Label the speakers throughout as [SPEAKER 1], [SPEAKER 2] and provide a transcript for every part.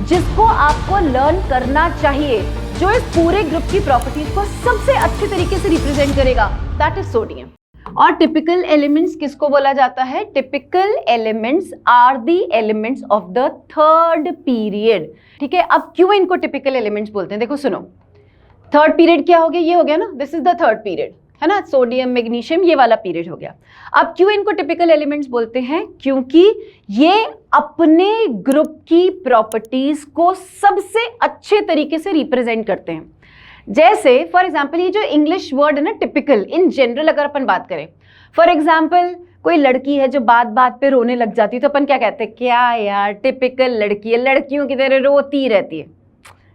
[SPEAKER 1] जिसको आपको लर्न करना चाहिए, जो इस पूरे ग्रुप की प्रॉपर्टीज को सबसे अच्छे तरीके से रिप्रेजेंट करेगा, दैट इज सोडियम। और टिपिकल एलिमेंट्स किसको बोला जाता है? Typical elements are the elements of the third period. ठीक है, अब क्यों इनको टिपिकल एलिमेंट्स बोलते हैं? देखो सुनो, थर्ड पीरियड क्या हो गया? ये हो गया ना, this is the third period, है ना, सोडियम मैग्नीशियम ये वाला पीरियड हो गया। अब क्यों इनको टिपिकल एलिमेंट्स बोलते हैं? क्योंकि ये अपने ग्रुप की प्रॉपर्टीज को सबसे अच्छे तरीके से रिप्रेजेंट करते हैं। जैसे फॉर एग्जाम्पल ये जो इंग्लिश वर्ड है ना टिपिकल, इन जनरल अगर अपन बात करें, फॉर एग्जाम्पल कोई लड़की है जो बात बात पे रोने लग जाती है, तो अपन क्या कहते हैं? क्या यार टिपिकल लड़की है, लड़कियों की तरह रोती रहती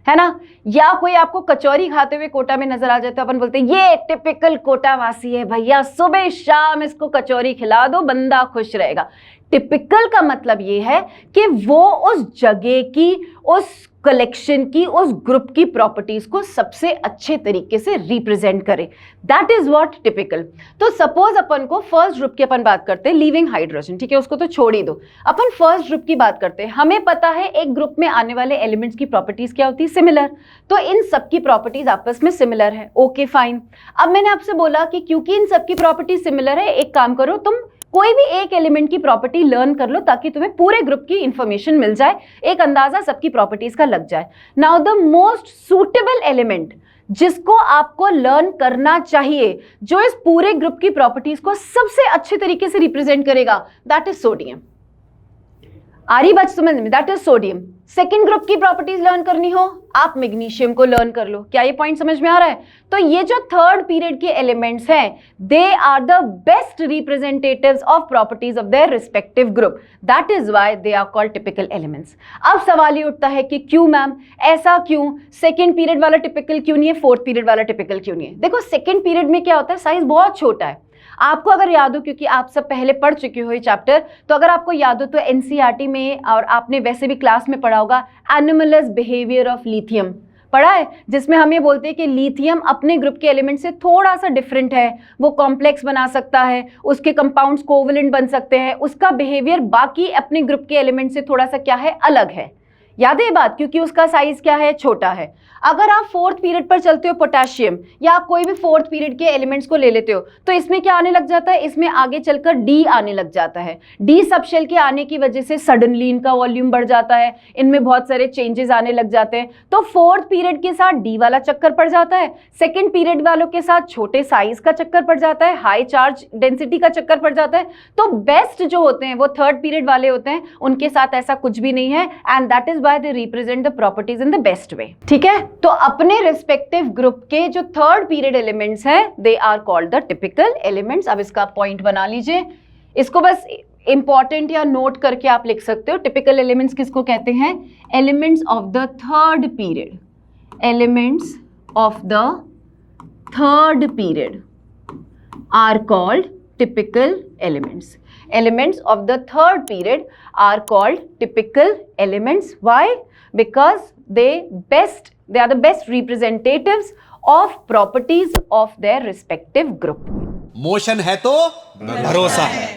[SPEAKER 1] है ना। या कोई आपको कचौरी खाते हुए कोटा में नजर आ जाए तो अपन बोलते हैं ये टिपिकल कोटा वासी है भैया, सुबह शाम इसको कचौरी खिला दो, बंदा खुश रहेगा। टिपिकल का मतलब ये है कि वो उस जगह की, उस कलेक्शन की, उस ग्रुप की प्रॉपर्टीज को सबसे अच्छे तरीके से रिप्रेजेंट करे, दैट इज व्हाट टिपिकल। तो सपोज अपन को फर्स्ट ग्रुप की अपन बात करते हैं, लीविंग हाइड्रोजन, ठीक है, उसको तो छोड़ ही दो, अपन फर्स्ट ग्रुप की बात करते हैं। हमें पता है एक ग्रुप में आने वाले एलिमेंट्स की प्रॉपर्टीज क्या होती है? सिमिलर। तो इन सबकी प्रॉपर्टीज आपस में सिमिलर है, ओके फाइन। अब मैंने आपसे बोला कि क्योंकि इन सबकी प्रॉपर्टीज सिमिलर है, एक काम करो, तुम कोई भी एक एलिमेंट की प्रॉपर्टी लर्न कर लो ताकि तुम्हें पूरे ग्रुप की इंफॉर्मेशन मिल जाए, एक अंदाजा सबकी प्रॉपर्टीज का लग जाए। Now the most suitable element जिसको आपको लर्न करना चाहिए, जो इस पूरे ग्रुप की प्रॉपर्टीज को सबसे अच्छे तरीके से रिप्रेजेंट करेगा, दैट इज सोडियम। आ रही बात समझ में? That is sodium. Second group की प्रॉपर्टीज लर्न करनी हो, आप मैग्नीशियम को लर्न कर लो। क्या ये पॉइंट समझ में आ रहा है? तो ये जो थर्ड पीरियड के एलिमेंट्स हैं, they are the best representatives of properties of their respective group, that is why they are called typical elements. अब सवाल ये उठता है कि क्यों मैम, ऐसा क्यों? सेकेंड पीरियड वाला टिपिकल क्यों नहीं है, फोर्थ पीरियड वाला टिपिकल क्यों नहीं है? देखो सेकेंड पीरियड में क्या होता है, साइज बहुत छोटा है। आपको अगर याद हो, क्योंकि आप सब पहले पढ़ चुके हो ये चैप्टर, तो अगर आपको याद हो तो एनसीईआरटी में, और आपने वैसे भी क्लास में पढ़ा होगा, एनोमलस बिहेवियर ऑफ लिथियम पढ़ा है, जिसमें हम ये बोलते हैं कि लिथियम अपने ग्रुप के एलिमेंट से थोड़ा सा डिफरेंट है, वो कॉम्प्लेक्स बना सकता है, उसके कंपाउंड्स कोवलेंट बन सकते हैं, उसका बिहेवियर बाकी अपने ग्रुप के एलिमेंट से थोड़ा सा क्या है, अलग है। याद है ये बात? क्योंकि उसका साइज क्या है, छोटा है। अगर आप फोर्थ पीरियड पर चलते हो, पोटेशियम या आप कोई भी फोर्थ पीरियड के एलिमेंट्स को ले लेते हो, तो इसमें क्या आने लग जाता है? इसमें आगे चलकर डी आने लग जाता है। डी सबशेल के आने की वजह से सडनली इनका वॉल्यूम बढ़ जाता है, इनमें बहुत सारे चेंजेस आने लग जाते हैं। तो फोर्थ पीरियड के साथ डी वाला चक्कर पड़ जाता है, सेकेंड पीरियड वालों के साथ छोटे साइज का चक्कर पड़ जाता है, हाई चार्ज डेंसिटी का चक्कर पड़ जाता है। तो बेस्ट जो होते हैं वो थर्ड पीरियड वाले होते हैं, उनके साथ ऐसा कुछ भी नहीं है, and that is why they represent the properties in the best way. ठीक है, तो अपने रिस्पेक्टिव ग्रुप के जो थर्ड पीरियड एलिमेंट्स हैं, they are called the typical elements. अब इसका पॉइंट बना लीजिए, इसको बस इंपॉर्टेंट या नोट करके आप लिख सकते हो। टिपिकल एलिमेंट्स किसको कहते हैं? Elements of the third period, elements of the third period are called typical elements. Elements of the third period are called typical elements. Why? Because they are the best representatives of properties of their respective group.
[SPEAKER 2] Motion है तो भरोसा है।